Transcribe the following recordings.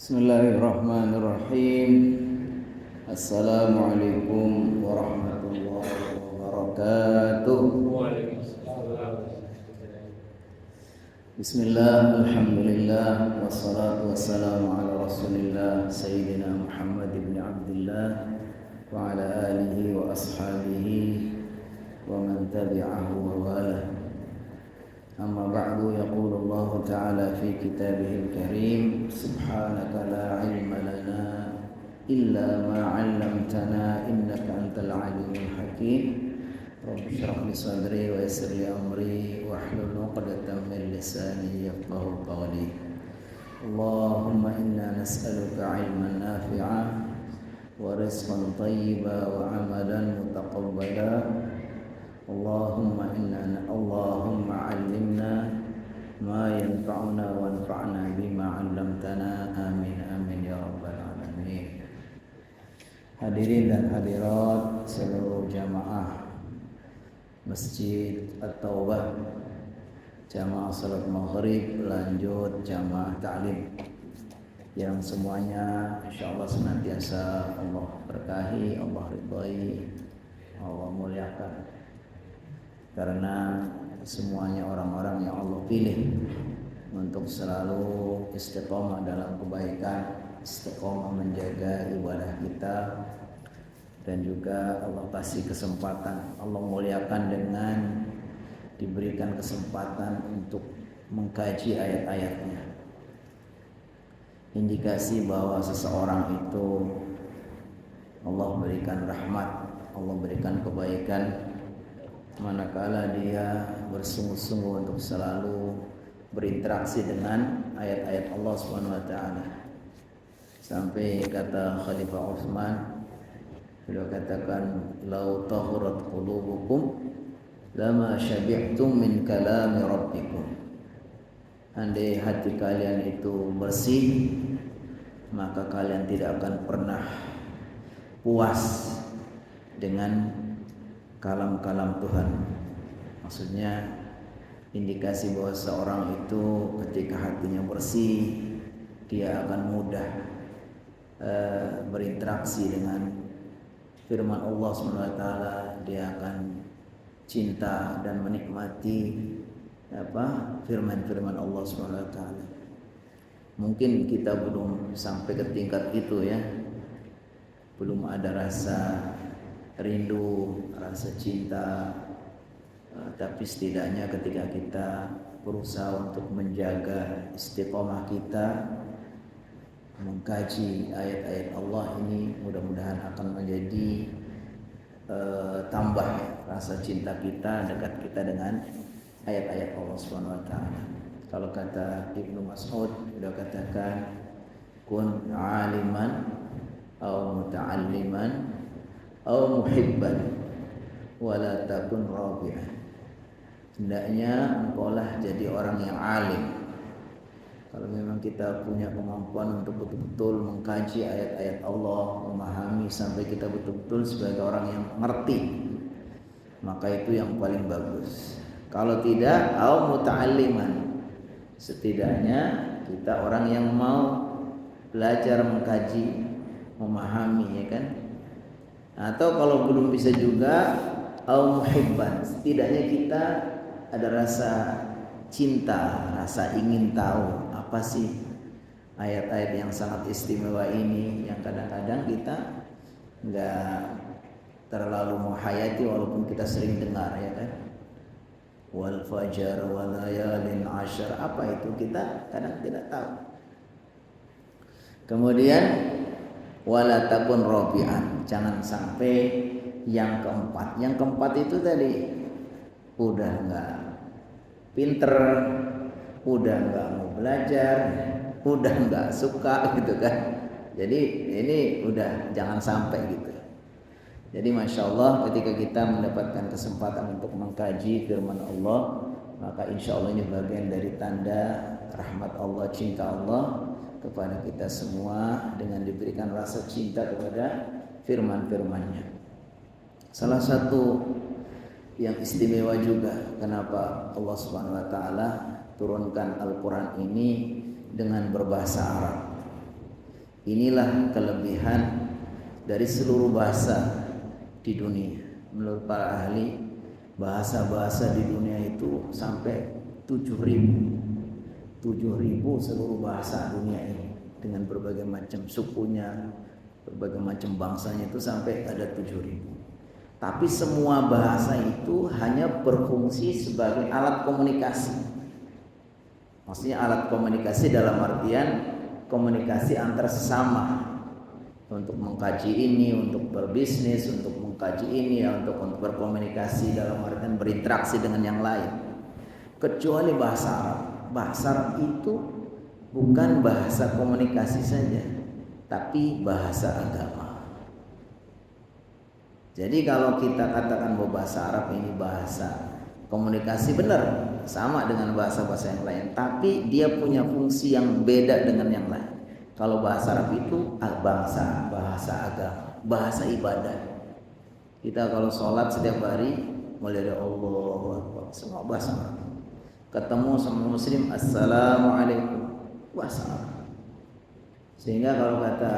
Bismillahirrahmanirrahim. Assalamualaikum warahmatullahi wabarakatuh. Bismillah, alhamdulillah, wassalatu wassalamu ala rasulillah Sayyidina Muhammad ibn Abdullah wa ala alihi wa ashabihi wa man tabi'ahu wa walah. Amma ba'du, yaqulu Allah ta'ala fi kitabihil karim, subhanaka la ilma lana illa ma 'allamtana innaka antal alimul hakim. Rabbi shrah li sadri wa yassir li amri wahlul 'uqdatam min lisani yafqahu qawli. Allahumma inna nas'aluka 'ilman nafi'a wa rizqan thayyiban wa 'amalan mutaqabbala. Allahumma 'allimna ma yanfa'una wanfa'na bima 'allamtana. Amin amin ya rabbal alamin. Hadirin dan hadirat seluruh jamaah Masjid At-Taubah, jamaah salat maghrib lanjut jamaah ta'lim, yang semuanya insyaallah senantiasa Allah berkahi, Allah ridhai, Allah muliakan, karena semuanya orang-orang yang Allah pilih untuk selalu istiqomah dalam kebaikan, istiqomah menjaga ibadah kita, dan juga Allah kasih kesempatan, Allah muliakan dengan diberikan kesempatan untuk mengkaji ayat-ayatnya. Indikasi bahwa seseorang itu Allah berikan rahmat, Allah berikan kebaikan manakala dia bersungguh-sungguh untuk selalu berinteraksi dengan ayat-ayat Allah Subhanahu wa taala. Sampai kata Khalifah Utsman, beliau katakan, "Lau tahurat qulubukum lama syabi'tum min kalami rabbikum." Andai hati kalian itu bersih, maka kalian tidak akan pernah puas dengan kalam-kalam Tuhan. Maksudnya indikasi bahwa seorang itu ketika hatinya bersih, dia akan mudah berinteraksi dengan firman Allah SWT. Dia akan cinta dan menikmati firman-firman Allah SWT. Mungkin kita belum sampai ke tingkat itu ya, belum ada rasa rindu, rasa cinta, tapi setidaknya ketika kita berusaha untuk menjaga istiqomah kita mengkaji ayat-ayat Allah ini, mudah-mudahan akan menjadi tambah rasa cinta kita, dekat kita dengan ayat-ayat Allah Subhanahu wa taala. Kalau kata Ibnu Mas'ud, beliau katakan, kun aliman au muta'alliman au muhibban wala takun rabi'an. Hendaknya engkaulah jadi orang yang alim. Kalau memang kita punya kemampuan untuk betul-betul mengkaji ayat-ayat Allah, memahami sampai kita betul-betul sebagai orang yang ngerti, maka itu yang paling bagus. Kalau tidak, au muta'alliman, setidaknya kita orang yang mau belajar mengkaji, memahami, ya kan? Atau kalau belum bisa juga, au muhibban, setidaknya kita ada rasa cinta, rasa ingin tahu apa sih ayat-ayat yang sangat istimewa ini, yang kadang-kadang kita nggak terlalu menghayati walaupun kita sering dengar, ya kan? Wal fajar wal layalin ashar, apa itu kita kadang tidak tahu. Kemudian wala takun rabi'an, jangan sampai yang keempat. Yang keempat itu tadi udah enggak pinter, udah enggak mau belajar, udah enggak suka gitu kan. Jadi ini udah jangan sampai gitu. Jadi Masya Allah, ketika kita mendapatkan kesempatan untuk mengkaji firman Allah, maka insya Allah ini bagian dari tanda rahmat Allah, cinta Allah kepada kita semua dengan diberikan rasa cinta kepada firman-firmannya. Salah satu yang istimewa juga kenapa Allah Subhanahu wa taala turunkan Al-Qur'an ini dengan berbahasa Arab. Inilah kelebihan dari seluruh bahasa di dunia. Menurut para ahli, bahasa-bahasa di dunia itu sampai 7.000 seluruh bahasa dunia ini, dengan berbagai macam sukunya, berbagai macam bangsanya, itu sampai ada 7.000. Tapi semua bahasa itu hanya berfungsi sebagai alat komunikasi. Maksudnya alat komunikasi dalam artian komunikasi antar sesama, untuk mengkaji ini, untuk berbisnis, untuk mengkaji ini, ya, untuk berkomunikasi dalam artian berinteraksi dengan yang lain. Kecuali bahasa Arab. Bahasa Arab itu bukan bahasa komunikasi saja, tapi bahasa agama. Jadi kalau kita katakan bahwa bahasa Arab ini bahasa komunikasi, benar, sama dengan bahasa-bahasa yang lain, tapi dia punya fungsi yang beda dengan yang lain. Kalau bahasa Arab itu bahasa agama, bahasa ibadah. Kita kalau sholat setiap hari mulai dari Allahu Akbar, semua bahasa Arab. Ketemu sama muslim, Assalamualaikum, bahasa Arab. Sehingga kalau kata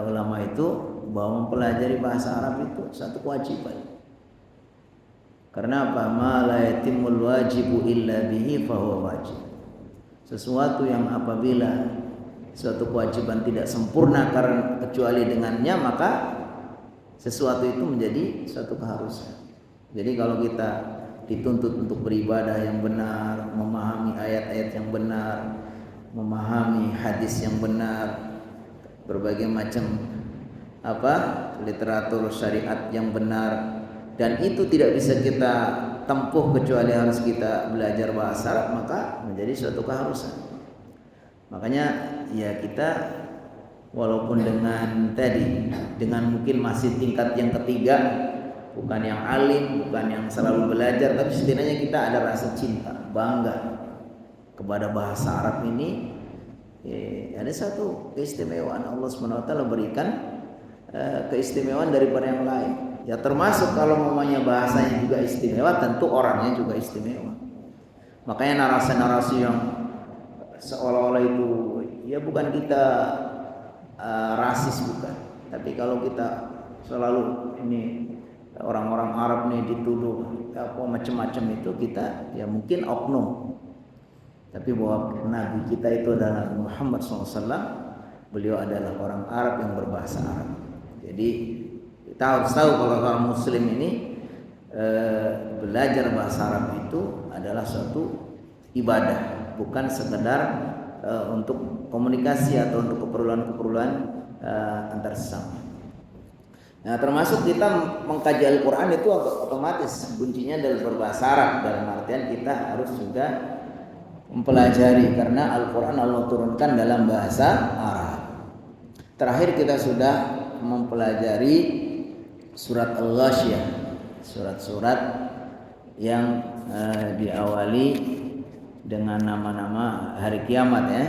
ulama itu, bahwa mempelajari bahasa Arab itu satu kewajiban. Karena apa? Ma la yatimul wajibu illa bihi fahuwa wajib. Sesuatu yang apabila suatu kewajiban tidak sempurna karena kecuali dengannya, maka sesuatu itu menjadi suatu keharusan. Jadi kalau kita dituntut untuk beribadah yang benar, memahami ayat-ayat yang benar, memahami hadis yang benar, berbagai macam literatur syariat yang benar, dan itu tidak bisa kita tempuh kecuali harus kita belajar bahasa Arab, maka menjadi suatu keharusan. Makanya ya kita walaupun dengan mungkin masih tingkat yang ketiga, bukan yang alim, bukan yang selalu belajar, tapi setidaknya kita ada rasa cinta, bangga kepada bahasa Arab ini. Ada satu keistimewaan Allah SWT berikan, keistimewaan daripada yang lain. Ya termasuk kalau namanya bahasanya juga istimewa, tentu orangnya juga istimewa. Makanya narasi-narasi yang seolah-olah itu ya bukan kita rasis, bukan. Tapi kalau kita selalu ini orang-orang Arab nih dituduh macam-macam, itu kita ya mungkin oknum. Tapi bahwa Nabi kita itu adalah Muhammad SAW, beliau adalah orang Arab yang berbahasa Arab. Jadi kita harus tahu kalau orang Muslim ini belajar bahasa Arab itu adalah suatu ibadah, bukan sekedar untuk komunikasi atau untuk keperluan-keperluan antar sesama. Nah, termasuk kita mengkaji Al-Quran itu otomatis kuncinya adalah berbahasa Arab, dalam artian kita harus juga mempelajari, karena Al-Quran Allah turunkan dalam bahasa Arab. Terakhir kita sudah mempelajari surat Al-Ghasyiyah, surat-surat yang diawali dengan nama-nama hari kiamat, ya.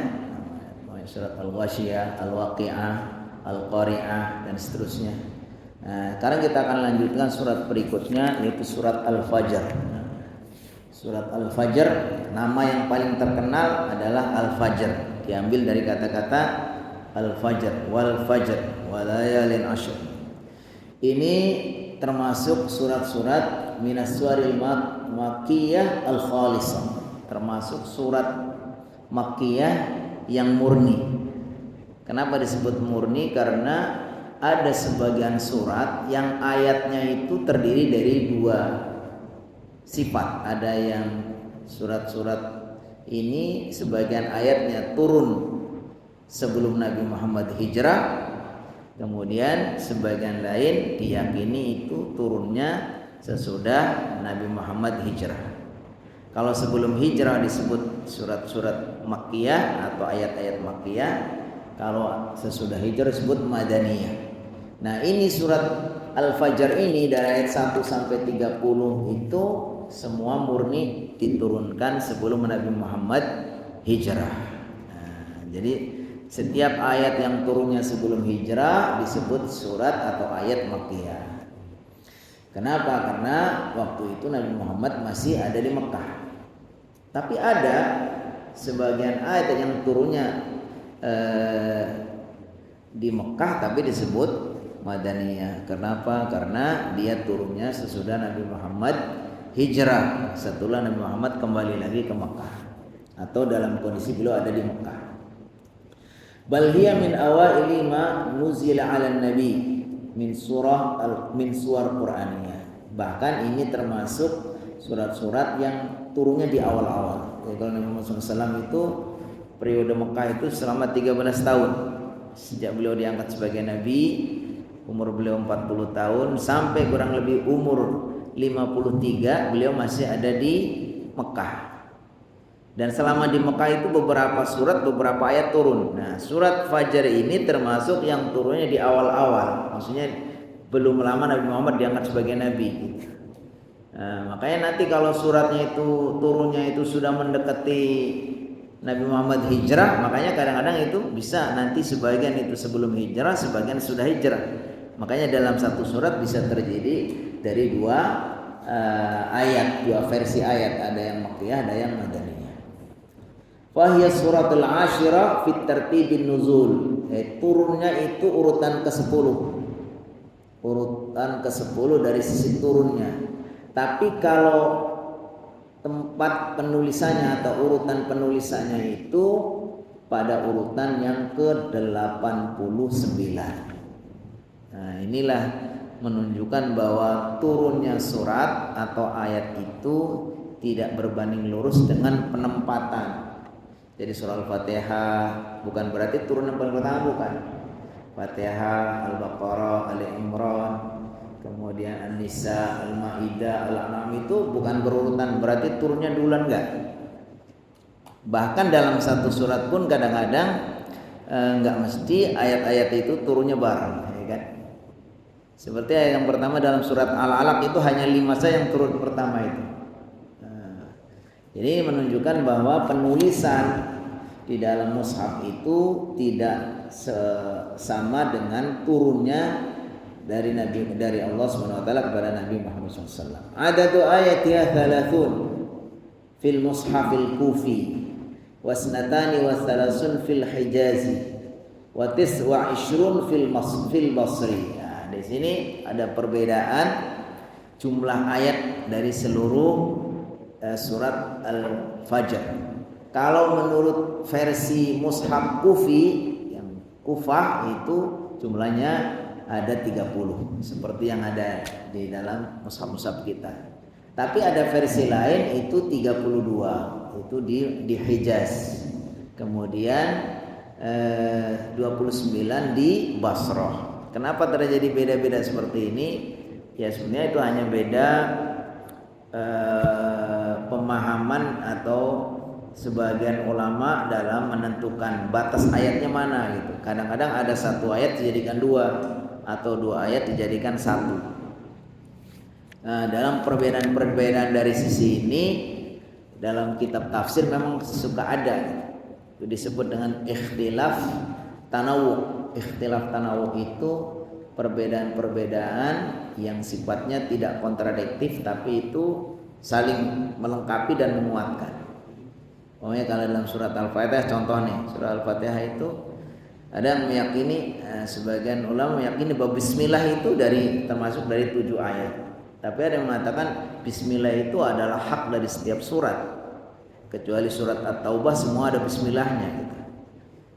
Surat Al-Ghasyiyah, Al-Waqi'ah, Al-Qari'ah, dan seterusnya. Nah, sekarang kita akan lanjutkan surat berikutnya, yaitu surat Al-Fajr. Surat Al-Fajr, nama yang paling terkenal adalah Al-Fajr, diambil dari kata-kata Al-Fajr, wal Fajr, walayalin ashr. Ini termasuk surat-surat minas suwaril makkiyah al-khalisah, termasuk surat makkiyah yang murni. Kenapa disebut murni? Karena ada sebagian surat yang ayatnya itu terdiri dari dua sifat. Ada yang surat-surat ini sebagian ayatnya turun sebelum Nabi Muhammad hijrah, kemudian sebagian lain diyakini itu turunnya sesudah Nabi Muhammad hijrah. Kalau sebelum hijrah disebut surat-surat Makkiyah atau ayat-ayat Makkiyah, kalau sesudah hijrah disebut Madaniyah. Nah, ini surat Al-Fajr ini dari ayat 1 sampai 30 itu semua murni diturunkan sebelum Nabi Muhammad hijrah. Nah, jadi setiap ayat yang turunnya sebelum hijrah disebut surat atau ayat Makkiyah. Kenapa? Karena waktu itu Nabi Muhammad masih ada di Mekah. Tapi ada sebagian ayat yang turunnya di Mekah tapi disebut Madaniyah. Kenapa? Karena dia turunnya sesudah Nabi Muhammad hijrah, setelah Nabi Muhammad kembali lagi ke Mekah atau dalam kondisi beliau ada di Mekah. Bal hiya min awaili ma nuzila 'ala nabi min suwar Qur'aniyah. Bahkan ini termasuk surat-surat yang turunnya di awal-awal. Jadi kalau Nabi Muhammad SAW itu periode Mekah itu selama 13 tahun. Sejak beliau diangkat sebagai nabi, umur beliau 40 tahun sampai kurang lebih umur 53 beliau masih ada di Mekah. Dan selama di Mekah itu beberapa surat, beberapa ayat turun. Nah, surat Fajar ini termasuk yang turunnya di awal-awal. Maksudnya belum lama Nabi Muhammad diangkat sebagai nabi. Nah, makanya nanti kalau suratnya itu turunnya itu sudah mendekati Nabi Muhammad hijrah, makanya kadang-kadang itu bisa nanti sebagian itu sebelum hijrah, sebagian sudah hijrah. Makanya dalam satu surat bisa terjadi dari dua ayat, dua versi ayat, ada yang Makkiyah, ada yang Madaniyah. Fahiyya suratul ashirah fit tartibin nuzul. Turunnya itu urutan ke-10. Urutan ke-10 dari sisi turunnya. Tapi kalau tempat penulisannya atau urutan penulisannya itu pada urutan yang ke-89. Nah, inilah menunjukkan bahwa turunnya surat atau ayat itu tidak berbanding lurus dengan penempatan. Jadi surah Al-Fatihah bukan berarti turun yang paling pertama, bukan. Fatihah, Al-Baqarah, Ali Imran, kemudian An-Nisa, Al-Maidah, Al-An'am itu bukan berurutan berarti turunnya duluan, enggak. Bahkan dalam satu surat pun kadang-kadang enggak mesti ayat-ayat itu turunnya bareng, ya kan? Seperti ayat yang pertama dalam surat Al-Alaq itu hanya 5 saja yang turun pertama itu. Jadi menunjukkan bahwa penulisan di dalam mushaf itu tidak sama dengan turunnya dari Allah Subhanahu wa taala kepada Nabi Muhammad SAW. Adadu ayatiha 30 fil mushafil kufi wa sanatani wa thalathun fil hijazi wa 29 fil basri. Nah, di sini ada perbedaan jumlah ayat dari seluruh surat Al-Fajr. Kalau menurut versi mushaf Kufi yang Kufah itu jumlahnya ada 30 seperti yang ada di dalam mushaf-mushaf kita. Tapi ada versi lain itu 32 itu di Hijaz. Kemudian 29 di Basrah. Kenapa terjadi beda-beda seperti ini? Ya sebenarnya itu hanya beda pemahaman atau sebagian ulama dalam menentukan batas ayatnya mana gitu. Kadang-kadang ada satu ayat dijadikan dua atau dua ayat dijadikan satu. Nah, dalam perbedaan-perbedaan dari sisi ini dalam kitab tafsir memang suka ada. Itu disebut dengan ikhtilaf tanawu. Ikhtilaf tanawu itu perbedaan-perbedaan yang sifatnya tidak kontradiktif tapi itu saling melengkapi dan menguatkan. Pokoknya kalau dalam surat Al-Fatihah contoh nih, surat Al-Fatihah itu ada yang meyakini sebagian ulama meyakini bahwa bismillah itu termasuk dari 7 ayat. Tapi ada yang mengatakan bismillah itu adalah hak dari setiap surat. Kecuali surat At-Taubah semua ada bismillahnya gitu.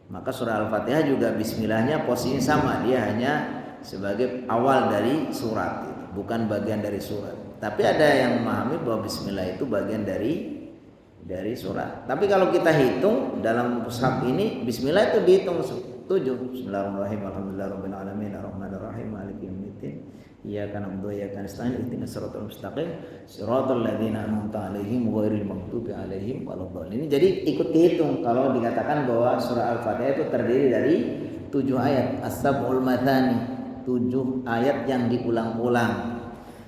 Maka surah Al-Fatihah juga bismillahnya posisinya sama, dia hanya sebagai awal dari surat gitu, bukan bagian dari surat. Tapi ada yang memahami bahwa bismillah itu bagian dari surat. Tapi kalau kita hitung dalam mushaf ini bismillah itu dihitung 7. Bismillahirrahmanirrahim. Alhamdulillahirabbil alamin arrahmanir rahim maliki yaumiddin. Iyyaka na'budu wa iyyaka nasta'in ihdinas siratal mustaqim siratal ladzina an'amta 'alaihim ghairil maghdubi 'alaihim waladdallin. Jadi ikut dihitung kalau dikatakan bahwa surah Al-Fatihah itu terdiri dari 7 ayat, as-sab'ul mathani, 7 ayat yang diulang-ulang.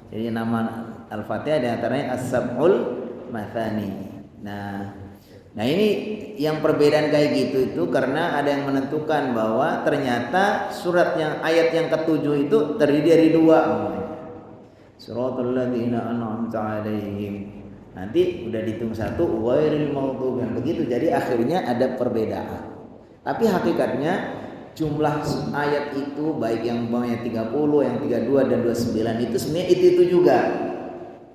Jadi nama Al-Fatihah di antaranya as-sab'ul mathani. Nah ini yang perbedaan kayak gitu itu karena ada yang menentukan bahwa ternyata surat yang ayat yang ke-7 itu terdiri dari 2. Siratal ladzina an'amta 'alaihim. Nanti udah dihitung 1 ghairil maghdubi begitu. Jadi akhirnya ada perbedaan. Tapi hakikatnya jumlah ayat itu baik yang umpamanya 30, yang 32 dan 29 itu sebenarnya itu juga.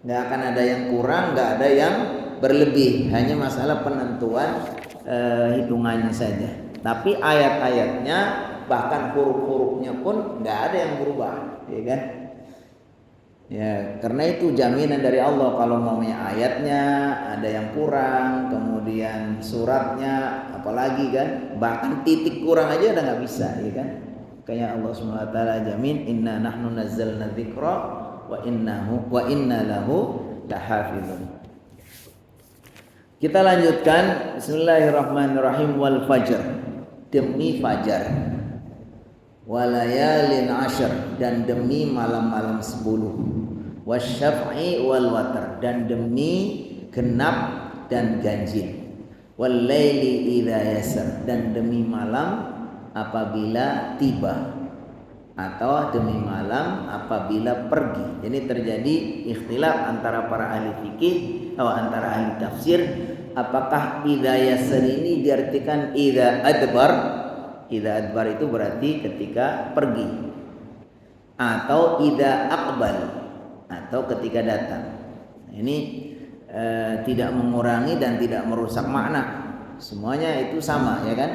Nggak akan ada yang kurang, nggak ada yang berlebih, hanya masalah penentuan hitungannya saja. Tapi ayat-ayatnya bahkan huruf-hurufnya pun nggak ada yang berubah, ya kan? Ya, karena itu jaminan dari Allah kalau maunya ayatnya ada yang kurang, kemudian suratnya apalagi kan, bahkan titik kurang aja udah nggak bisa, ya kan? Kayak Allah Subhanahu wa taala jamin inna nahnu nazzalna dzikra wa inna lahu lahafizun. Kita lanjutkan. Bismillahirrahmanirrahim. Wal fajr, demi fajar. Walayalin ashar, dan demi malam-malam 10. Wasyaf'i wal watr, dan demi genap dan ganjil. Wal laili idza yasar, dan demi malam apabila tiba, atau demi malam apabila pergi. Jadi terjadi ikhtilaf antara para ahli fikih atau antara ahli tafsir, apakah idza yasar ini diartikan idza adbar. Idza adbar itu berarti ketika pergi, atau idza aqbal, atau ketika datang. Ini tidak mengurangi dan tidak merusak makna. Semuanya itu sama, ya kan?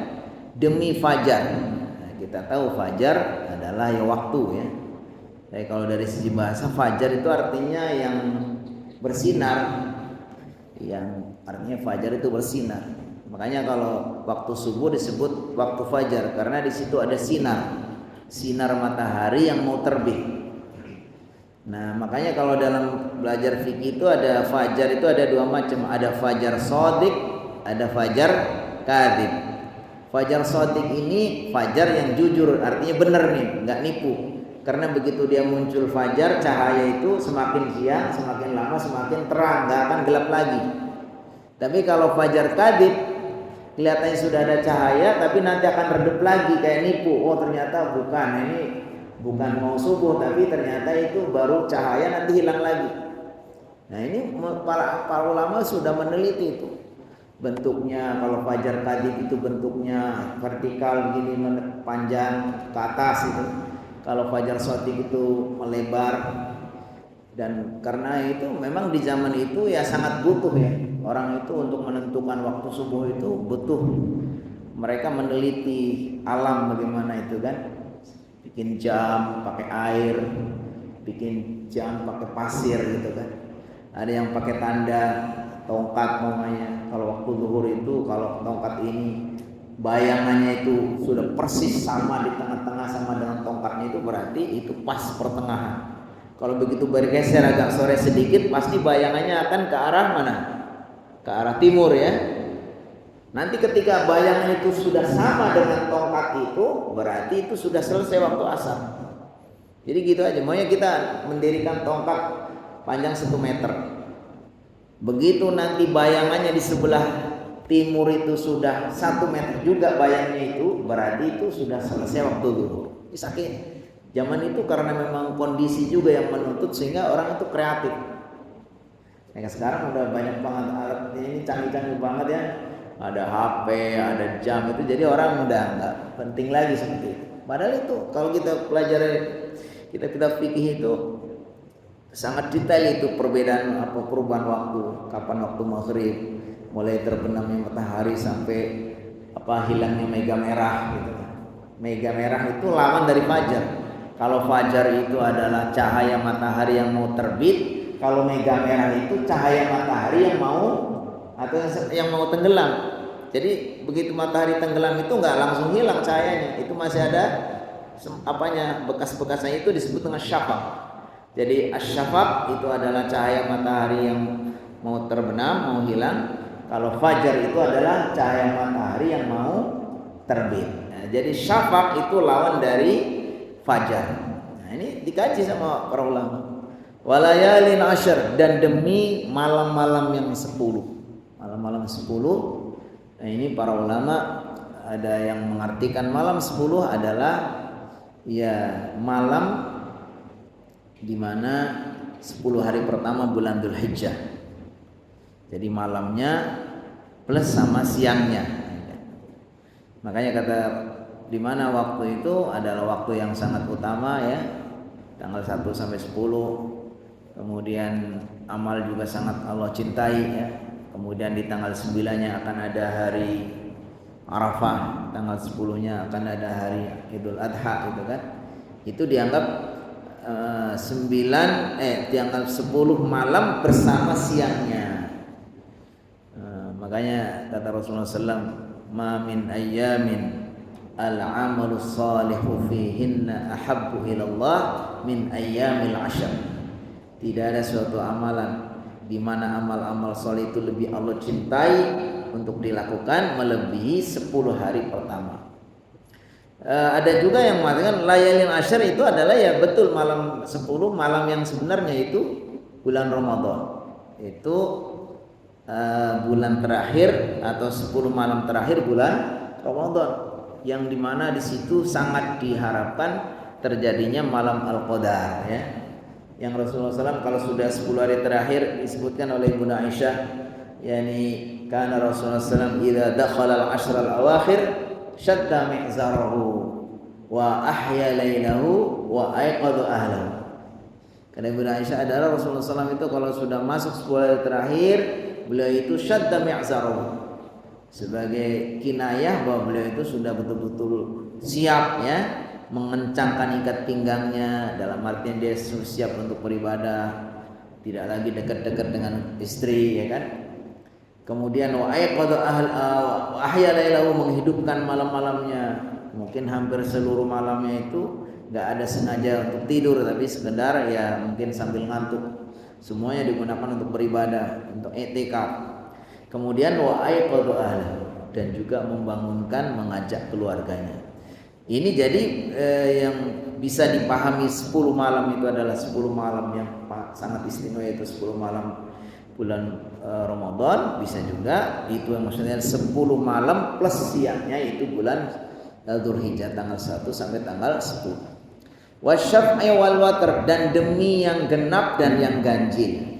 Demi fajar. Nah, kita tahu fajar adalah ya waktu, ya. Tapi kalau dari sisi bahasa fajar itu artinya yang bersinar. Yang artinya fajar itu bersinar. Makanya kalau waktu subuh disebut waktu fajar karena di situ ada sinar matahari yang mau terbit. Nah, makanya kalau dalam belajar fikih itu ada fajar itu ada dua macam, ada fajar shadiq, ada fajar kadzib. Fajar shadiq ini fajar yang jujur, artinya benar nih, nggak nipu. Karena begitu dia muncul fajar, cahaya itu semakin siang, semakin lama semakin terang, nggak akan gelap lagi. Tapi kalau fajar kadzib, kelihatannya sudah ada cahaya, tapi nanti akan redup lagi kayak nipu. Oh ternyata bukan, ini bukan mau subuh, tapi ternyata itu baru cahaya, nanti hilang lagi. Nah ini para ulama sudah meneliti itu. Bentuknya kalau fajar kadzib itu bentuknya vertikal begini panjang ke atas itu. Kalau fajar shadiq itu melebar. Dan karena itu memang di zaman itu ya sangat butuh, ya. Orang itu untuk menentukan waktu subuh itu butuh. Mereka meneliti alam bagaimana itu kan. Bikin jam pakai air, bikin jam pakai pasir gitu kan. Ada yang pakai tanda tongkat namanya. Kalau waktu zuhur itu kalau tongkat ini bayangannya itu sudah persis sama di tengah-tengah sama dengan tongkatnya, itu berarti itu pas pertengahan. Kalau begitu bergeser agak sore sedikit, pasti bayangannya akan ke arah mana? Ke arah timur, ya. Nanti ketika bayangan itu sudah sama dengan tongkat itu, berarti itu sudah selesai waktu asar. Jadi gitu aja. Maunya kita mendirikan tongkat panjang 1 meter. Begitu nanti bayangannya di sebelah timur itu sudah 1 meter juga bayangnya itu, berarti itu sudah selesai waktu dulu. Sakit. Zaman itu karena memang kondisi juga yang menuntut sehingga orang itu kreatif. Ya, sekarang udah banyak banget alat ini canggih-canggih banget, ya. Ada HP, ada jam itu, jadi orang udah nggak penting lagi seperti itu. Padahal itu kalau kita pelajari kita fikih itu sangat detail itu perbedaan perubahan waktu, kapan waktu maghrib, mulai terbenamnya matahari sampai hilangnya mega merah gitu. Mega merah itu lawan dari fajar. Kalau fajar itu adalah cahaya matahari yang mau terbit, kalau mega merah itu cahaya matahari yang mau atau yang mau tenggelam. Jadi begitu matahari tenggelam itu nggak langsung hilang cahayanya, itu masih ada bekas-bekasnya, itu disebut dengan syafaq. Jadi asyafaq itu adalah cahaya matahari yang mau terbenam, mau hilang. Kalau fajar itu adalah cahaya matahari yang mau terbit. Nah, jadi syafaq itu lawan dari fajar. Nah, ini dikaji sama para ulama. Walayalin ashar, dan demi malam-malam yang 10. Malam-malam 10. Nah, ini para ulama ada yang mengartikan malam 10 adalah ya malam di mana 10 hari pertama bulan Dzulhijjah. Jadi malamnya plus sama siangnya. Makanya kata di mana waktu itu adalah waktu yang sangat utama ya, tanggal 1 sampai 10. Kemudian amal juga sangat Allah cintai ya. Kemudian di tanggal 9-nya akan ada hari Arafah, tanggal 10-nya akan ada hari Idul Adha gitu kan. Itu dianggap tanggal 10 malam bersama siangnya. Makanya kata Rasulullah SAW, ma min ayyamin al-amalu salihu fihinna ahabbu ilallah min ayyamil ashar. Tidak ada suatu amalan di mana amal-amal soleh itu lebih Allah cintai untuk dilakukan melebihi 10 hari pertama. Ada juga yang mengatakan layalin asyar itu adalah ya betul malam 10, malam yang sebenarnya itu bulan Ramadan. Itu bulan terakhir atau 10 malam terakhir bulan Ramadan, yang dimana di situ sangat diharapkan terjadinya malam Al-Qadar ya. Yang Rasulullah SAW kalau sudah 10 hari terakhir disebutkan oleh Bunda Aisyah, yakni kana Rasulullah SAW idza dakhala al-ashr al-awakhir syadda mi'zarahu wa ahya lailahu wa aiqadha ahlahu. Karena Bunda Aisyah adalah Rasulullah SAW itu kalau sudah masuk 10 hari terakhir, beliau itu syadda mi'zarahu, sebagai kinayah bahwa beliau itu sudah betul-betul siap ya, mengencangkan ikat pinggangnya, dalam artian dia siap untuk beribadah, tidak lagi dekat-dekat dengan istri ya kan. Kemudian wa ahya lailahu, menghidupkan malam-malamnya. Mungkin hampir seluruh malamnya itu enggak ada sengaja untuk tidur, tapi sekedar ya mungkin sambil ngantuk. Semuanya digunakan untuk beribadah, untuk i'tikaf. Kemudian wa aiqadha ahlahu, dan juga membangunkan, mengajak keluarganya. Ini jadi yang bisa dipahami 10 malam itu adalah 10 malam yang sangat istimewa, yaitu 10 malam bulan Ramadan. Bisa juga itu yang maksudnya 10 malam plus siangnya itu bulan Dzulhijjah tanggal 1 sampai tanggal 10. Wasyaf'i wal watr, dan demi yang genap dan yang ganjil.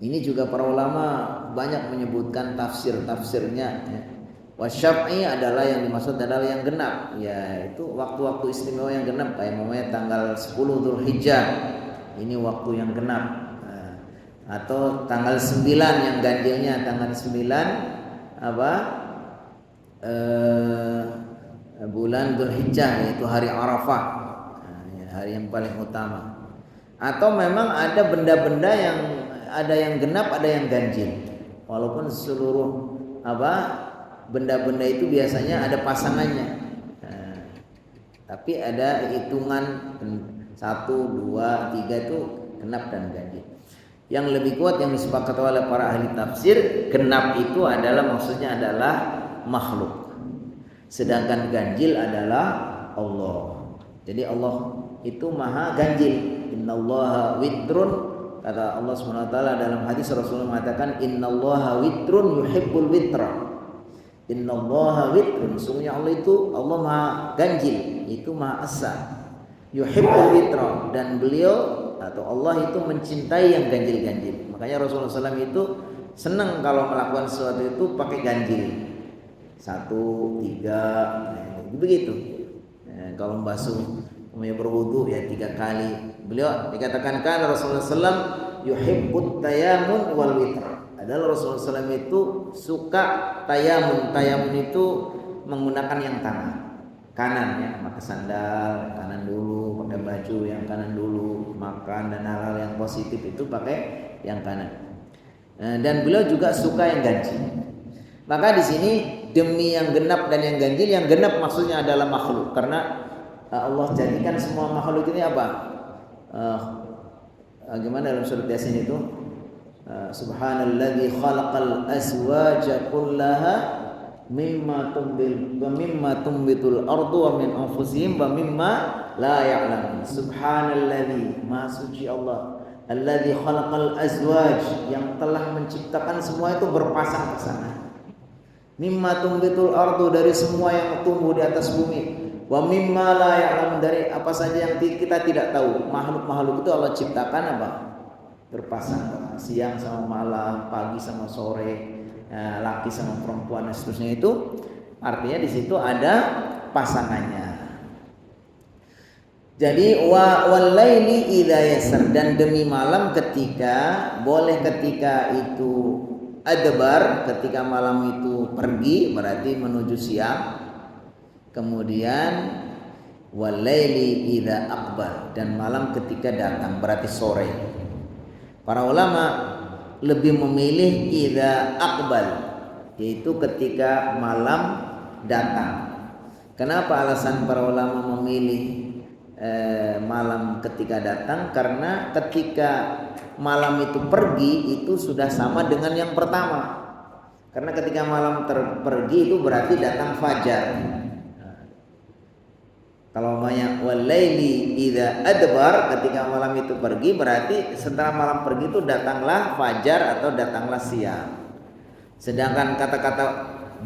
Ini juga para ulama banyak menyebutkan tafsirnya ya. Wasyaf'i adalah yang dimaksud adalah yang genap, yaitu waktu-waktu istimewa yang genap, kayak namanya tanggal 10 Dzulhijjah ini waktu yang genap. Atau tanggal 9 yang ganjilnya, tanggal 9 bulan Dzulhijjah, yaitu hari Arafah, hari yang paling utama. Atau memang ada benda-benda yang ada yang genap, ada yang ganjil, walaupun seluruh benda-benda itu biasanya ada pasangannya. Tapi ada hitungan 1, 2, 3 itu genap dan ganjil. Yang lebih kuat yang disepakati oleh para ahli tafsir, genap itu adalah maksudnya adalah makhluk, sedangkan ganjil adalah Allah. Jadi Allah itu maha ganjil. Innallaha witrun, kata Allah SWT dalam hadis Rasulullah mengatakan innallaha witrun yuhibbul witra. Innallaha witrun, sungguhnya Allah itu Allah maha ganjil, itu maha esa. Yuhibbul witra, dan beliau atau Allah itu mencintai yang ganjil-ganjil. Makanya Rasulullah SAW itu senang kalau melakukan sesuatu itu pakai ganjil, 1, 3 begitu. Kalau membasuh, berwudu ya 3 kali. Beliau dikatakan kan Rasulullah SAW yuhibbut tayamun wal witra. Adalah Rasulullah SAW itu suka tayamun. Tayamun itu menggunakan yang kanan ya, pakai sandal kanan dulu, pakai baju yang kanan dulu, makan dan hal-hal yang positif itu pakai yang kanan. Dan beliau juga suka yang ganjil. Maka di sini demi yang genap dan yang ganjil, yang genap maksudnya adalah makhluk, karena Allah jadikan semua makhluk ini apa? Gimana dalam surat Yasin itu? Subhanalladzi khalaqal azwaja kullaha mimma tumbitul ardu wa min anfusihim wa mimma la ya'lamun. Subhanalladzi, maha suci Allah, alladzi khalaqal azwaj, yang telah menciptakan semua itu berpasang-pasangan. Mimma tumbitul ardu, dari semua yang tumbuh di atas bumi. Wa mimma la ya'lamun, dari apa saja yang kita tidak tahu. Makhluk-makhluk itu Allah ciptakan apa? Berpasang, siang sama malam, pagi sama sore, laki sama perempuan dan seterusnya. Itu artinya di situ ada pasangannya. Jadi walaili idza yasar, dan demi malam ketika itu adbar, ketika malam itu pergi berarti menuju siang. Kemudian walaili idza aqbal, dan malam ketika datang berarti sore. Para ulama lebih memilih idza aqbal, yaitu ketika malam datang. Kenapa alasan para ulama memilih malam ketika datang? Karena ketika malam itu pergi itu sudah sama dengan yang pertama. Karena ketika malam pergi itu berarti datang fajar. Kalau banyak walaili idza adbar, ketika malam itu pergi berarti setelah malam pergi itu datanglah fajar atau datanglah siang. Sedangkan kata-kata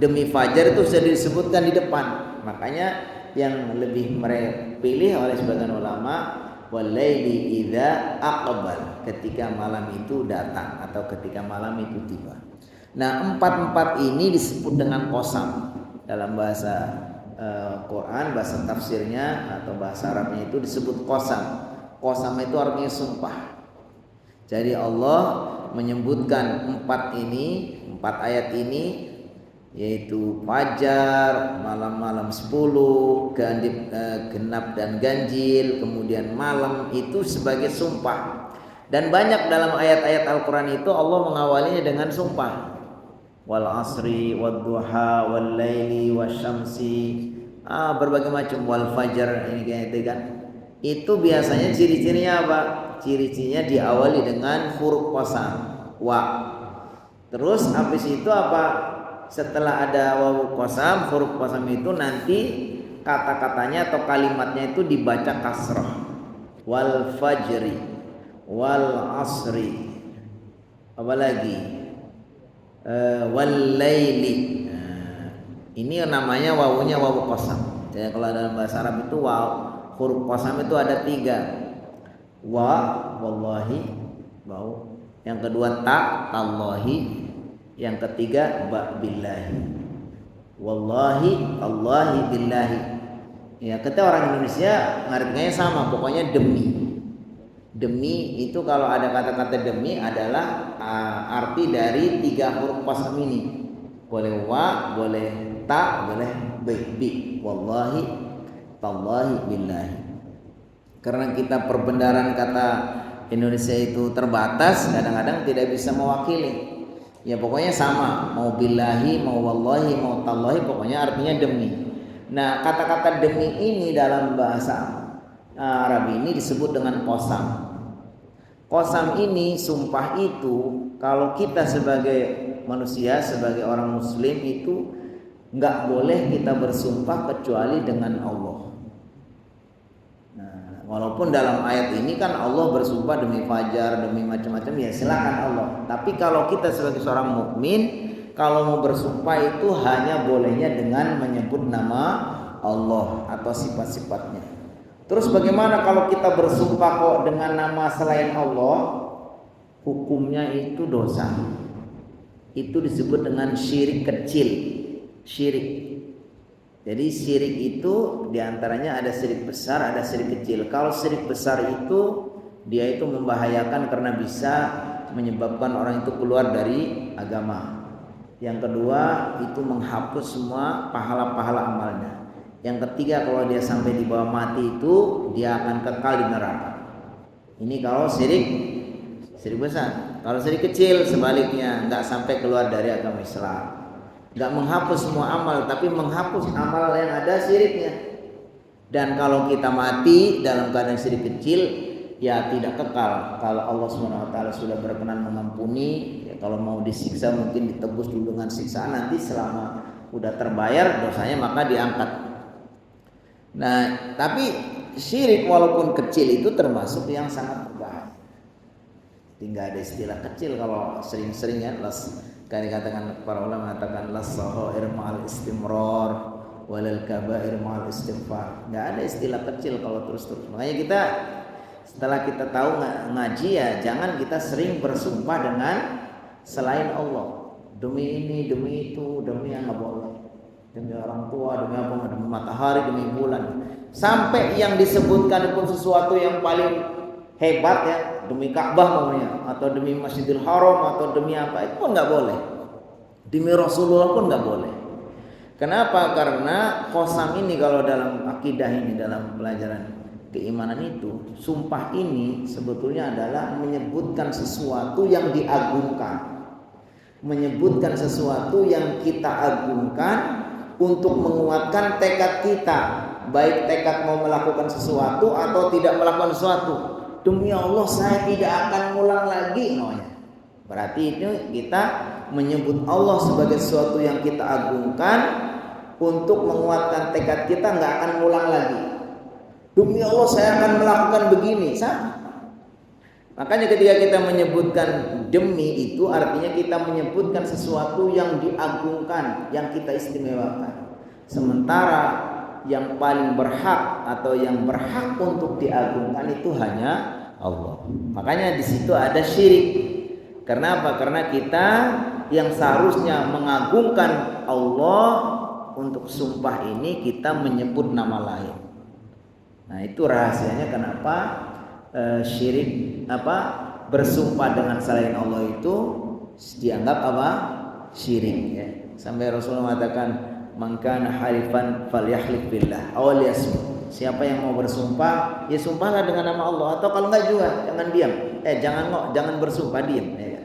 demi fajar itu sudah disebutkan di depan. Makanya yang lebih mereka pilih oleh sebagian ulama walaili idza aqbal, ketika malam itu datang atau ketika malam itu tiba. Nah, empat ini disebut dengan qasam dalam bahasa Quran, bahasa tafsirnya atau bahasa Arabnya itu disebut qasam. Qasam itu artinya sumpah. Jadi Allah menyebutkan empat ayat ini, yaitu fajar, malam-malam 10, genap dan ganjil, kemudian malam itu sebagai sumpah. Dan banyak dalam ayat-ayat Al-Quran itu Allah mengawalinya dengan sumpah. Wal asri wad duha wal laili wasyamsi, berbagai macam, wal fajar, ini kayak itu kan. Itu biasanya ciri-cirinya apa? Ciri-cirinya diawali dengan huruf qasam, wa. Terus habis itu apa? Setelah ada wawu qasam, huruf qasam itu nanti kata-katanya atau kalimatnya itu dibaca kasrah. Wal fajri, wal asri, apalagi wal laili. Ini namanya wawunya wawu qasam. Jadi kalau dalam bahasa Arab itu huruf qasam itu ada 3. Wa, wallahi, wawu. Yang kedua ta, tallahi. Yang ketiga ba billahi. Wallahi, Allahi, billahi. Ya, kita orang Indonesia ngartinya sama, pokoknya demi. Demi itu kalau ada kata-kata demi adalah arti dari 3 huruf qasam ini. Boleh wa, boleh ta, boleh bi. Wallahi, tallahi, billahi. Karena kita perbendaharaan kata Indonesia itu terbatas, kadang-kadang tidak bisa mewakili. Ya pokoknya sama, mau billahi, mau wallahi, mau tallahi, pokoknya artinya demi. Nah, kata-kata demi ini dalam bahasa Arab ini disebut dengan qasam. Qasam ini, sumpah itu, kalau kita sebagai manusia, sebagai orang muslim itu enggak boleh kita bersumpah kecuali dengan Allah. Walaupun dalam ayat ini kan Allah bersumpah demi fajar, demi macam-macam, ya silakan Allah. Tapi kalau kita sebagai seorang mukmin, kalau mau bersumpah itu hanya bolehnya dengan menyebut nama Allah atau sifat-sifatnya. Terus bagaimana kalau kita bersumpah kok dengan nama selain Allah? Hukumnya itu dosa. Itu disebut dengan syirik kecil. Syirik. Jadi syirik itu diantaranya ada syirik besar, ada syirik kecil. Kalau syirik besar itu dia itu membahayakan karena bisa menyebabkan orang itu keluar dari agama. Yang kedua itu menghapus semua pahala-pahala amalnya. Yang ketiga kalau dia sampai di bawah mati itu dia akan kekal di neraka. Ini kalau syirik besar. Kalau syirik kecil sebaliknya, nggak sampai keluar dari agama Islam. Gak menghapus semua amal, tapi menghapus amal yang ada syiriknya. Dan kalau kita mati dalam keadaan syirik kecil, ya tidak kekal. Kalau Allah SWT sudah berkenan mengampuni, ya kalau mau disiksa mungkin ditebus dulu dengan siksaan, nanti selama udah terbayar dosanya maka diangkat. Nah, tapi syirik walaupun kecil itu termasuk yang sangat berbahaya. Tinggal ada istilah kecil kalau sering-sering ya, kayak dikatakan para ulama mengatakan las-saghair ma'al istimrar walal kabair ma'al istighfar. Enggak ada istilah kecil kalau terus-terus. Makanya kita setelah kita tahu ngaji ya jangan kita sering bersumpah dengan selain Allah. Demi ini, demi itu, demi yang enggak boleh. demi orang tua, demi apa, demi matahari, demi bulan. Sampai yang disebutkan pun sesuatu yang paling hebat ya, demi Ka'bah namanya, atau demi Masjidil Haram, atau demi apa, itu pun nggak boleh. Demi Rasulullah pun nggak boleh. Kenapa? Karena qasam ini kalau dalam akidah ini, dalam pelajaran keimanan itu, sumpah ini sebetulnya adalah menyebutkan sesuatu yang diagungkan, menyebutkan sesuatu yang kita agungkan untuk menguatkan tekad kita, baik tekad mau melakukan sesuatu atau tidak melakukan sesuatu. Demi Allah saya tidak akan ngulang lagi, berarti itu kita menyebut Allah sebagai sesuatu yang kita agungkan untuk menguatkan tekad kita nggak akan ngulang lagi. Demi Allah saya akan melakukan begini, sama. Makanya ketika kita menyebutkan demi itu artinya kita menyebutkan sesuatu yang diagungkan, yang kita istimewakan. Sementara yang paling berhak atau yang berhak untuk diagungkan itu hanya Allah. Makanya di situ ada syirik. Karena apa? Karena kita yang seharusnya mengagungkan Allah, untuk sumpah ini kita menyebut nama lain. Nah, itu rahasianya kenapa syirik bersumpah dengan selain Allah itu dianggap apa? Syirik ya. Sampai Rasulullah mengatakan, "Man kana halifan falyahlif billah aw liyasmut." Siapa yang mau bersumpah, ya sumpahlah dengan nama Allah, atau kalau enggak juga jangan diam. Jangan bersumpah, diam ya.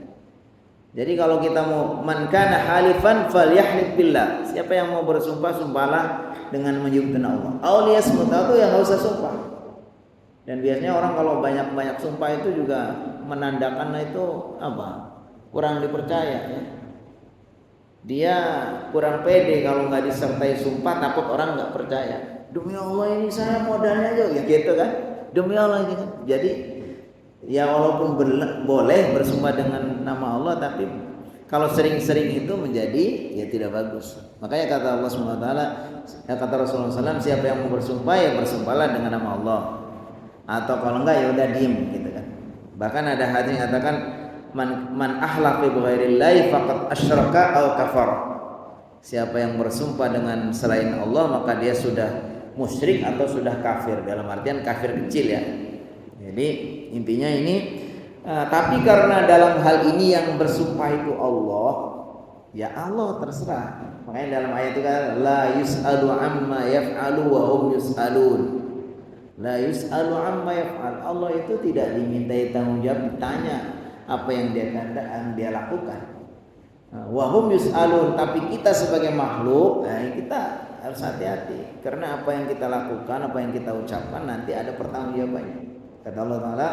Jadi kalau kita mau man kana halifan falyahlif billah, siapa yang mau bersumpah, sumpahlah dengan menyebutkan Allah. Aw liyasmut, atau yang enggak usah sumpah. Dan biasanya orang kalau banyak-banyak sumpah itu juga menandakan itu apa? Kurang dipercaya ya. Dia kurang pede kalau nggak disertai sumpah, takut orang nggak percaya. Demi Allah ini saya modalnya aja ya gitu kan. Demi Allah gitu. Jadi ya walaupun boleh bersumpah dengan nama Allah, tapi kalau sering-sering itu menjadi ya tidak bagus. Makanya kata Allah SWT, kata Rasulullah SAW, siapa yang mau bersumpah ya bersumpahlah dengan nama Allah. Atau kalau enggak ya udah diem gitu kan. Bahkan ada hadis yang katakan man ahlafa bi ghairillahi faqad asyraka aw kafar. Siapa yang bersumpah dengan selain Allah maka dia sudah musyrik atau sudah kafir, dalam artian kafir kecil ya. Jadi intinya ini tapi karena dalam hal ini yang bersumpah itu Allah, ya Allah terserah. Makanya dalam ayat itu kan la yus'alu amma yaf'alu wa hum yus'alun. La yus'alu amma yaf'al. Allah itu tidak dimintai tanggung jawab, ditanya apa yang dia lakukan. Wa hum yus'alun, tapi kita sebagai makhluk, kita harus hati-hati karena apa yang kita lakukan, apa yang kita ucapkan nanti ada pertanggungjawabannya. Kata Allah Ta'ala,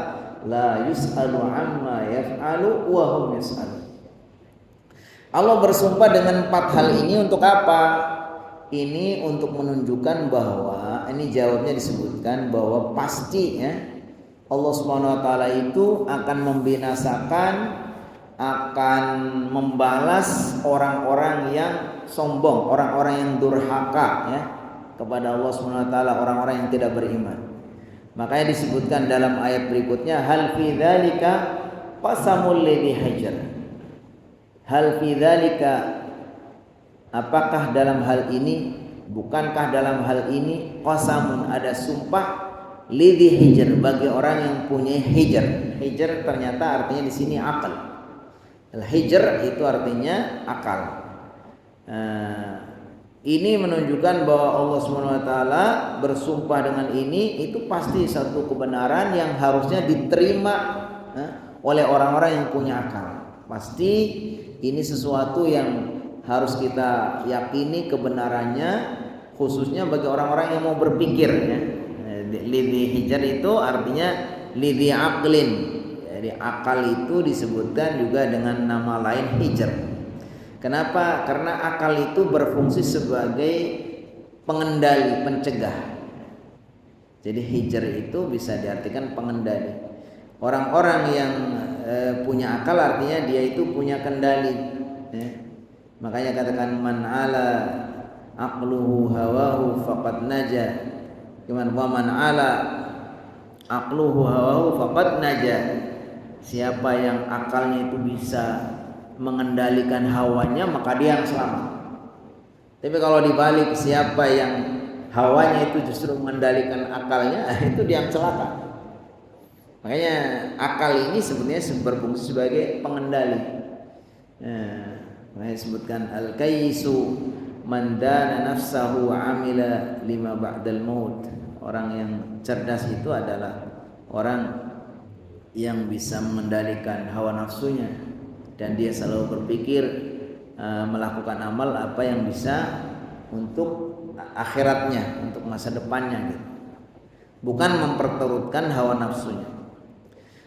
la yus'alu amma yaf'alu wa hum yus'alun. Allah bersumpah dengan 4 hal ini untuk apa? Ini untuk menunjukkan bahwa ini jawabnya disebutkan bahwa pasti ya Allah Subhanahu wa taala itu akan membinasakan, akan membalas orang-orang yang sombong, orang-orang yang durhaka ya kepada Allah Subhanahu wa taala, orang-orang yang tidak beriman. Makanya disebutkan dalam ayat berikutnya, hal fi dzalika qasamul ladzi hajar. Hal fi dzalika, apakah dalam hal ini, bukankah dalam hal ini qasamun, ada sumpah lidhi hijr, bagi orang yang punya hijr. Hijr ternyata artinya di sini akal. Hijr itu artinya akal. Ini menunjukkan bahwa Allah SWT bersumpah dengan ini itu pasti satu kebenaran yang harusnya diterima oleh orang-orang yang punya akal. Pasti ini sesuatu yang harus kita yakini kebenarannya, khususnya bagi orang-orang yang mau berpikir ya. Lidhi hijr itu artinya lidhi aqlin. Jadi akal itu disebutkan juga dengan nama lain hijr. Kenapa? Karena akal itu berfungsi sebagai pengendali, pencegah. Jadi hijr itu bisa diartikan pengendali. Orang-orang yang punya akal artinya dia itu punya kendali ya. Makanya katakan man ala aqluhu hawahu faqad naja. Gimana? Wa man ala aqluhu hawahu faqad naja. Siapa yang akalnya itu bisa mengendalikan hawanya maka dia yang selamat. Tapi kalau dibalik, siapa yang hawanya itu justru mengendalikan akalnya, itu dia yang celaka. Makanya akal ini sebenarnya berfungsi sebagai pengendali. Makanya disebutkan al-kaisu man dana nafsahu amila lima ba'dal maut. Orang yang cerdas itu adalah orang yang bisa mengendalikan hawa nafsunya dan dia selalu berpikir melakukan amal apa yang bisa untuk akhiratnya, untuk masa depannya gitu. Bukan memperturutkan hawa nafsunya.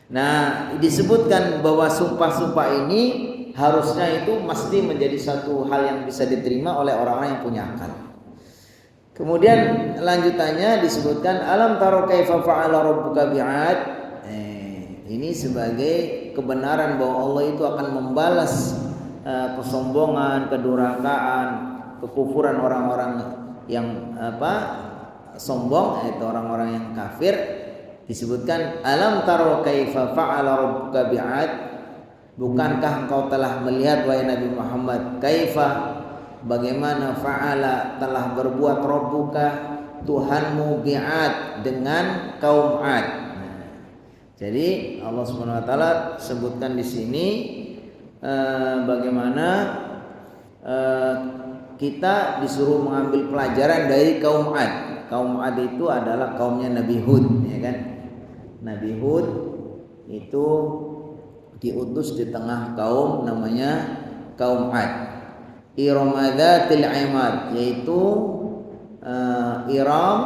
Nah, disebutkan bahwa sumpah-sumpah ini harusnya itu mesti menjadi satu hal yang bisa diterima oleh orang-orang yang punya akal. Kemudian lanjutannya disebutkan alam taro kaifa fa'ala rabbuka bi'ad. Ini sebagai kebenaran bahwa Allah itu akan membalas kesombongan, kedurhakaan, kekufuran orang-orang yang sombong, yaitu orang-orang yang kafir. Disebutkan alam taro kaifa fa'ala rabbuka bi'ad. Bukankah engkau telah melihat wahai Nabi Muhammad, kaifa, bagaimana fa'ala telah berbuat rabbuka Tuhanmu bi'ad dengan kaum Ad. Jadi Allah Subhanahu wa taala sebutkan di sini bagaimana kita disuruh mengambil pelajaran dari kaum Ad. Kaum Ad itu adalah kaumnya Nabi Hud, ya kan? Nabi Hud itu diutus di tengah kaum namanya kaum Ad. Iromadzatil imad, yaitu Iram.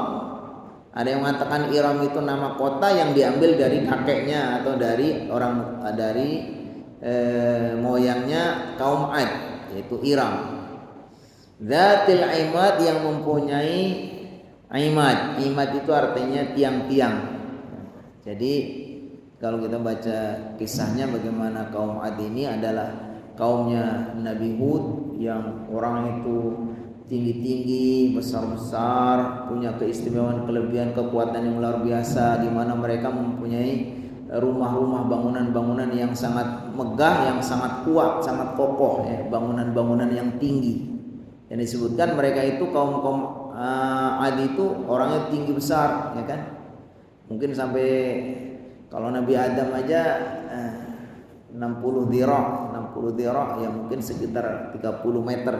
Ada yang mengatakan Iram itu nama kota yang diambil dari kakeknya atau dari moyangnya kaum Ad, yaitu Iram. Dzatil imad, yang mempunyai imad. Imad itu artinya tiang-tiang. Jadi kalau kita baca kisahnya bagaimana kaum Ad ini adalah kaumnya Nabi Hud yang orang itu tinggi-tinggi, besar-besar, punya keistimewaan, kelebihan, kekuatan yang luar biasa, di mana mereka mempunyai rumah-rumah, bangunan-bangunan yang sangat megah, yang sangat kuat, sangat kokoh, ya, bangunan-bangunan yang tinggi. Yang disebutkan mereka itu kaum Ad itu orangnya tinggi besar, ya kan? Mungkin sampai kalau Nabi Adam aja 60 dhira ya mungkin sekitar 30 meter.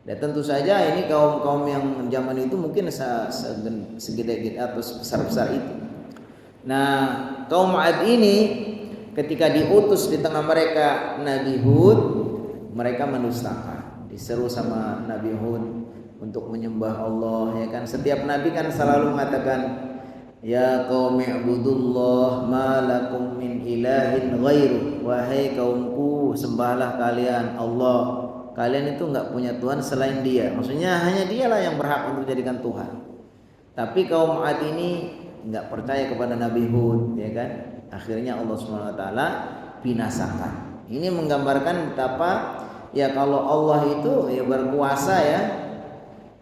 Dan tentu saja ini kaum-kaum yang zaman itu mungkin segede-gede atau besar-besar itu. Nah, kaum Ad ini ketika diutus di tengah mereka Nabi Hud, mereka mendustakan. Diseru sama Nabi Hud untuk menyembah Allah, ya kan? Setiap nabi kan selalu mengatakan, ya qaumi ibudullah ma lakum min ilahin ghairu. Wahai kaumku, sembahlah kalian Allah. Kalian itu enggak punya Tuhan selain Dia. Maksudnya hanya Dialah yang berhak untuk dijadikan Tuhan. Tapi kaum Ad ini enggak percaya kepada Nabi Hud, ya kan? Akhirnya Allah Subhanahu wa taala binasakan. Ini menggambarkan betapa ya kalau Allah itu ya berkuasa,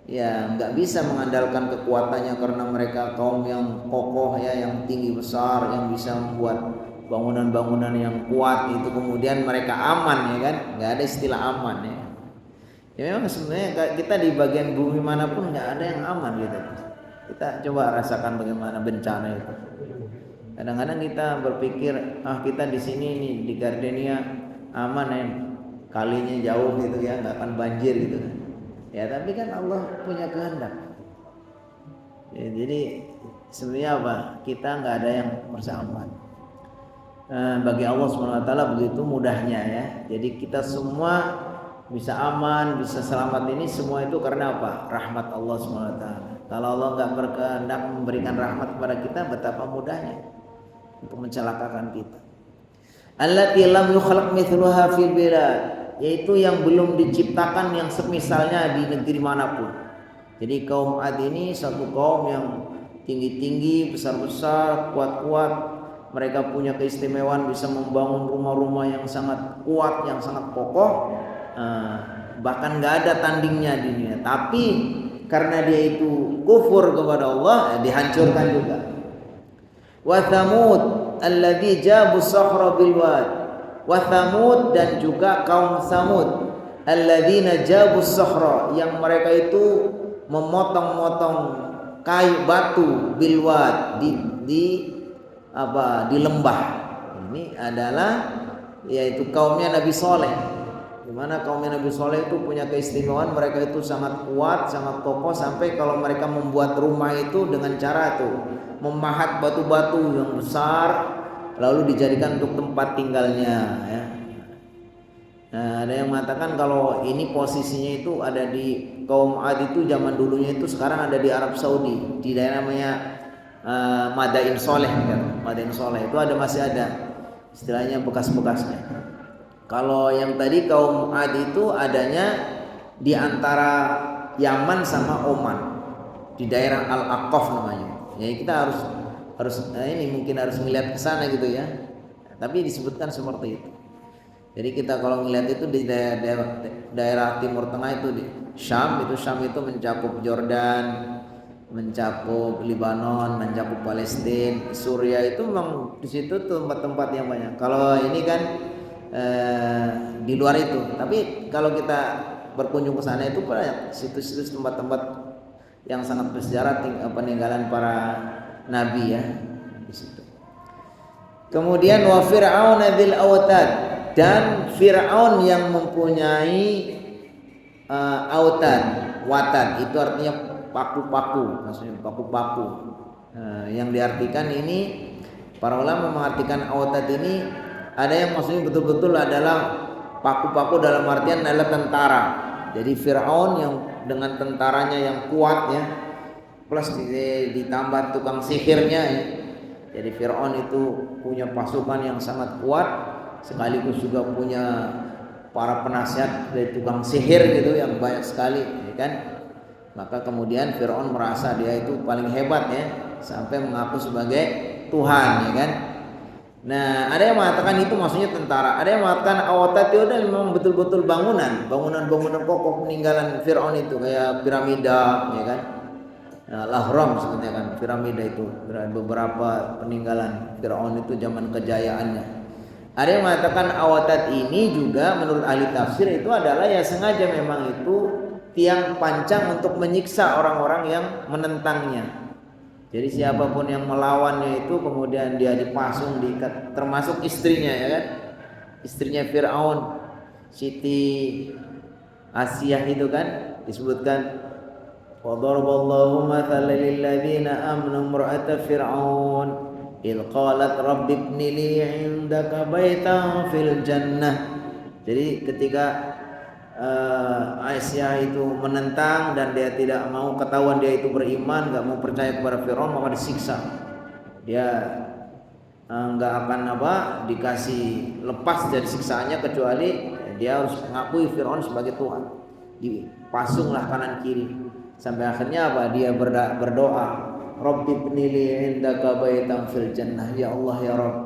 ya nggak bisa mengandalkan kekuatannya karena mereka kaum yang kokoh, ya, yang tinggi besar, yang bisa membuat bangunan-bangunan yang kuat itu kemudian mereka aman, ya kan? Nggak ada istilah aman, ya. Ya memang sebenarnya kita di bagian bumi manapun nggak ada yang aman gitu. Kita coba rasakan bagaimana bencana itu. Kadang-kadang kita berpikir kita di sini nih di Gardenia aman, ya, kalinya jauh gitu, ya, nggak akan banjir gitu. Ya tapi kan Allah punya kehendak. Ya, jadi sebenarnya apa? Kita nggak ada yang merasa aman. Bagi Allah SWT begitu mudahnya, ya. Jadi kita semua bisa aman, bisa selamat ini semua itu karena apa? Rahmat Allah SWT. Kalau Allah nggak berkehendak memberikan rahmat kepada kita, betapa mudahnya untuk mencelakakan kita. Allati lam yukhlaq mithluha fil bilad, yaitu yang belum diciptakan yang semisalnya di negeri manapun. Jadi kaum Ad ini satu kaum yang tinggi-tinggi, besar-besar, kuat-kuat. Mereka punya keistimewaan bisa membangun rumah-rumah yang sangat kuat, yang sangat kokoh. Bahkan gak ada tandingnya di dunia. Tapi karena dia itu kufur kepada Allah, dihancurkan juga. Wa Thamud alladzi jabu sakhra bil wad. Wa Thamud, dan juga kaum Thamud alladzina jabus sakhra, yang mereka itu memotong-motong kayu batu bilwad di lembah. Ini adalah yaitu kaumnya Nabi Soleh. Di mana kaumnya Nabi Soleh itu punya keistimewaan, mereka itu sangat kuat, sangat kokoh, sampai kalau mereka membuat rumah itu dengan cara itu memahat batu-batu yang besar lalu dijadikan untuk tempat tinggalnya ya. Nah, ada yang mengatakan kalau ini posisinya itu ada di kaum Ad itu zaman dulunya itu, sekarang ada di Arab Saudi di daerah namanya Madain Soleh kan. Madain Soleh itu masih ada istilahnya bekas-bekasnya. Kalau yang tadi kaum Ad itu adanya di antara Yaman sama Oman di daerah Al-Aqaf namanya. Ya kita harus ini mungkin harus melihat ke sana gitu ya. Tapi disebutkan seperti itu. Jadi kita kalau melihat itu di daerah Timur Tengah itu di Syam itu mencakup Jordan, mencakup Lebanon, mencakup Palestina, Suriah, itu memang di situ tempat-tempat yang banyak. Kalau ini kan di luar itu. Tapi kalau kita berkunjung ke sana itu banyak situs-situs tempat-tempat yang sangat bersejarah peninggalan para nabi ya di situ. Kemudian wa fir'aun dzil autad, dan Fir'aun yang mempunyai autad. Watad itu artinya paku-paku, maksudnya paku-paku. Yang diartikan ini para ulama mengartikan autad ini ada yang maksudnya betul-betul adalah paku-paku dalam artian adalah tentara. Jadi Fir'aun yang dengan tentaranya yang kuat ya, plus ditambah tukang sihirnya ya. Jadi Fir'aun itu punya pasukan yang sangat kuat, sekaligus juga punya para penasihat dari tukang sihir gitu yang banyak sekali ya kan. Maka kemudian Fir'aun merasa dia itu paling hebat ya, sampai mengaku sebagai Tuhan ya kan. Nah ada yang mengatakan itu maksudnya tentara, ada yang mengatakan awatad itu adalah memang betul-betul bangunan kokoh peninggalan Fir'aun itu, kayak piramida ya kan. Nah, Lahram sebetulnya kan piramida itu, beberapa peninggalan Fir'aun itu zaman kejayaannya. Ada yang mengatakan awatad ini juga menurut ahli tafsir itu adalah ya sengaja memang itu tiang pancang untuk menyiksa orang-orang yang menentangnya. Jadi siapapun yang melawannya itu kemudian dia dipasung, diikat, termasuk istrinya ya kan. Istrinya Fir'aun, Siti Asiyah itu kan disebutkan wa daraballahu mathalan lil ladzina amanu imra'ata fir'aun il qalat rabbi ibni li 'indaka baitan fil jannah. Jadi ketika Aisyah itu menentang dan dia tidak mau ketahuan dia itu beriman, enggak mau percaya kepada Firaun, maka disiksa. Dia enggak akan dikasih lepas dari siksaannya kecuali dia harus mengakui Firaun sebagai Tuhan. Dipasunglah kanan kiri sampai akhirnya dia berdoa, Rabbi ibnili indaka baitan fil jannah, ya Allah ya Rabb,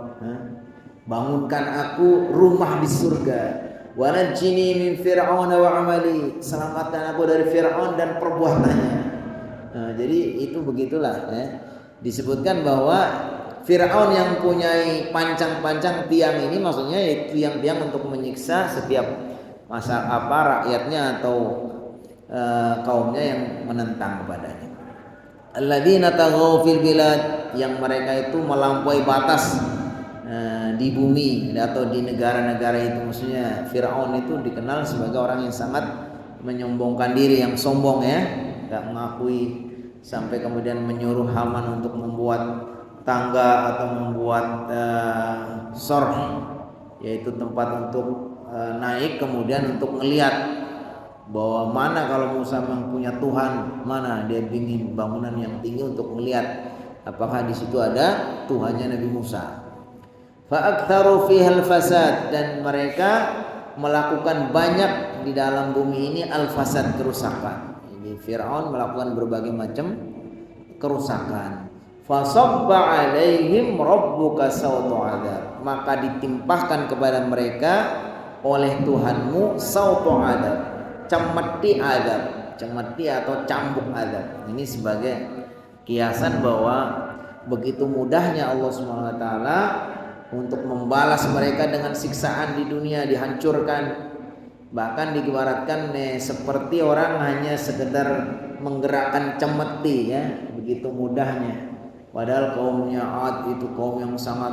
bangunkan aku rumah di surga. Wa najjini min fir'aun wa amali, selamatkan aku dari Fir'aun dan perbuatannya. Nah, jadi itu begitulah ya. Disebutkan bahwa Fir'aun yang punyai pancang-pancang tiang ini maksudnya yaitu tiang-tiang untuk menyiksa setiap rakyatnya atau kaumnya yang menentang kepadanya. Alladzina taghaw fil bilad, yang mereka itu melampaui batas di bumi atau di negara-negara itu. Maksudnya Fir'aun itu dikenal sebagai orang yang sangat menyombongkan diri, yang sombong ya, enggak mengakui, sampai kemudian menyuruh Haman untuk membuat tangga atau membuat sorh, yaitu tempat untuk naik kemudian untuk melihat bahwa mana kalau Musa mempunyai Tuhan, mana dia bikin bangunan yang tinggi untuk melihat apakah di situ ada Tuhannya Nabi Musa. Fa'aktharu fihal fasad, dan mereka melakukan banyak di dalam bumi ini al-fasad, kerusakan. Jadi Fir'aun melakukan berbagai macam kerusakan. Fasabba alaihim rabbuka sawta adab, maka ditimpahkan kepada mereka oleh Tuhanmu sawta adab, cemeti adab, cemeti atau cambuk adab. Ini sebagai kiasan bahwa begitu mudahnya Allah Subhanahu wa taala untuk membalas mereka dengan siksaan di dunia, dihancurkan Bahkan diibaratkan seperti orang hanya sekedar menggerakkan cemeti ya, begitu mudahnya. Padahal kaumnya Ad itu kaum yang sangat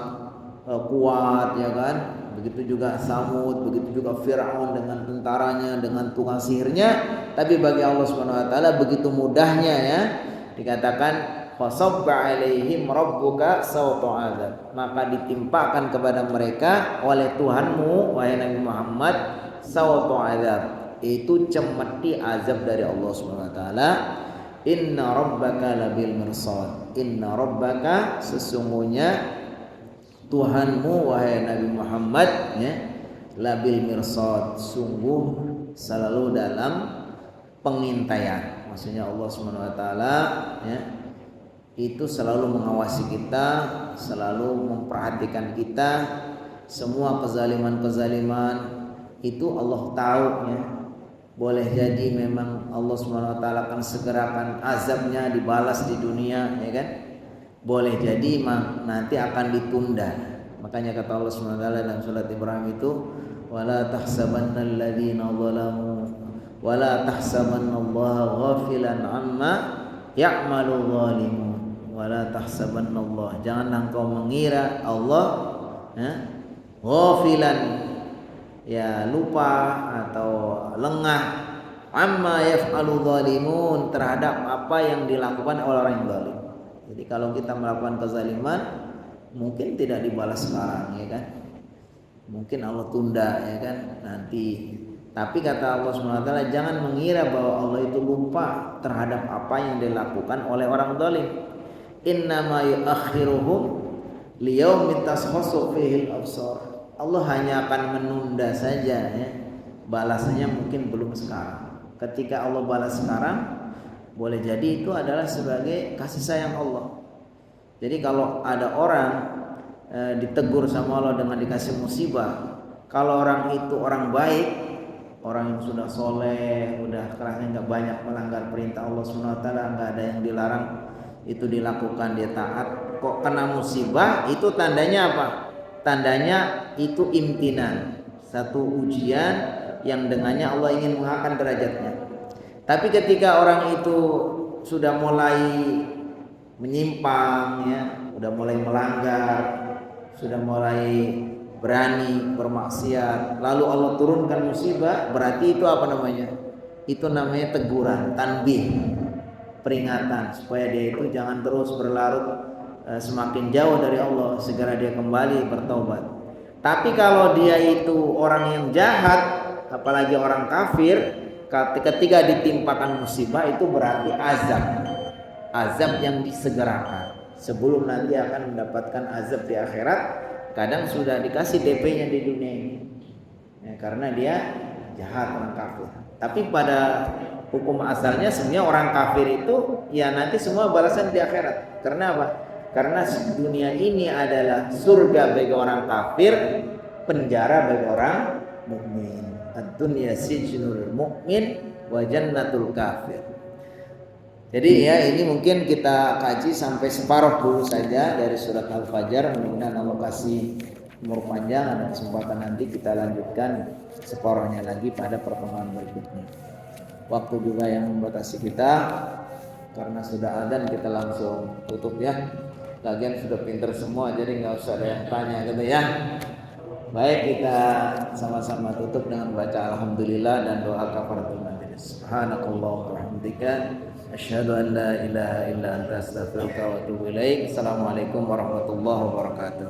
kuat ya kan. Begitu juga Samud, begitu juga Firaun dengan tentaranya, dengan tukang sihirnya. Tapi bagi Allah Subhanahu wa taala begitu mudahnya ya. Dikatakan fasabba alaihim rabbuka sawta adzab. Maka ditimpakan kepada mereka oleh Tuhanmu wahai Nabi Muhammad sawta adzab. Itu cemeti azab dari Allah Subhanahu wa taala. Inna rabbaka labil mirsad. Inna rabbaka sesungguhnya Tuhanmu wahai Nabi Muhammad ya, labil mirsad, sungguh selalu dalam pengintaian. Maksudnya Allah Subhanahu wa taala ya, itu selalu mengawasi kita, selalu memperhatikan kita. Semua kezaliman-kezaliman itu Allah tahu ya. Boleh jadi memang Allah Subhanahu wa taala akan segerakan azabnya dibalas di dunia ya kan. Boleh jadi nanti akan ditunda. Makanya kata Allah Subhanahu wa taala dalam surat Ibrahim itu wala tahsabannal ladzina zalamu wala tahsabannallaha ghafilan amma ya'malu zalimun wala tahsabannallaha, janganlah engkau mengira Allah ghafilan ya lupa atau lengah amma yaf'alu zalimun terhadap apa yang dilakukan oleh orang yang zalim. Jadi kalau kita melakukan kezaliman mungkin tidak dibalas sekarang ya kan. Mungkin Allah tunda ya kan nanti. Tapi kata Allah Subhanahu wa taala jangan mengira bahwa Allah itu lupa terhadap apa yang dilakukan oleh orang zalim. Innama yu'akhiruhum liyaumin tashkhasu fihi al-absar. Allah hanya akan menunda saja ya. Balasannya mungkin belum sekarang. Ketika Allah balas sekarang boleh jadi itu adalah sebagai kasih sayang Allah. Jadi kalau ada orang ditegur sama Allah dengan dikasih musibah, kalau orang itu orang baik, orang yang sudah soleh, udah kerasnya nggak banyak melanggar perintah Allah Subhanahu wa taala, nggak ada yang dilarang itu dilakukan, dia taat, kok kena musibah, itu tandanya apa? Tandanya itu imtinan, satu ujian yang dengannya Allah ingin mengangkat derajatnya. Tapi ketika orang itu sudah mulai menyimpang ya, sudah mulai melanggar, sudah mulai berani bermaksiat, lalu Allah turunkan musibah, berarti itu apa namanya? Itu namanya teguran, tanbih, peringatan supaya dia itu jangan terus berlarut semakin jauh dari Allah, segera dia kembali bertaubat. Tapi kalau dia itu orang yang jahat, apalagi orang kafir, ketika ditimpakan musibah itu berarti azab yang disegerakan sebelum nanti akan mendapatkan azab di akhirat. Kadang sudah dikasih DP-nya di dunia ini ya, karena dia jahat orang kafir. Tapi pada hukum asalnya sebenarnya orang kafir itu ya nanti semua balasan di akhirat. Karena apa? Karena dunia ini adalah surga bagi orang kafir, penjara bagi orang mukmin. Ad-dunya sijnul mu'min wa jannatul kafir. Jadi ya ini mungkin kita kaji sampai separuh dulu saja dari surat Al-Fajr. Mudah-mudahan Allah kasih umur panjang, ada kesempatan nanti kita lanjutkan separuhnya lagi pada pertemuan berikutnya. Waktu juga yang membatasi kita, karena sudah adzan kita langsung tutup ya. Lagian sudah pinter semua jadi nggak usah ada yang tanya gitu ya. Baik, kita sama-sama tutup dengan baca alhamdulillah dan doa kafaratul majelis. Subhanakallahumma wa bihamdika asyhadu an la ilaha illa anta astaghfiruka wa atubu ilaik. Assalamualaikum warahmatullahi wabarakatuh.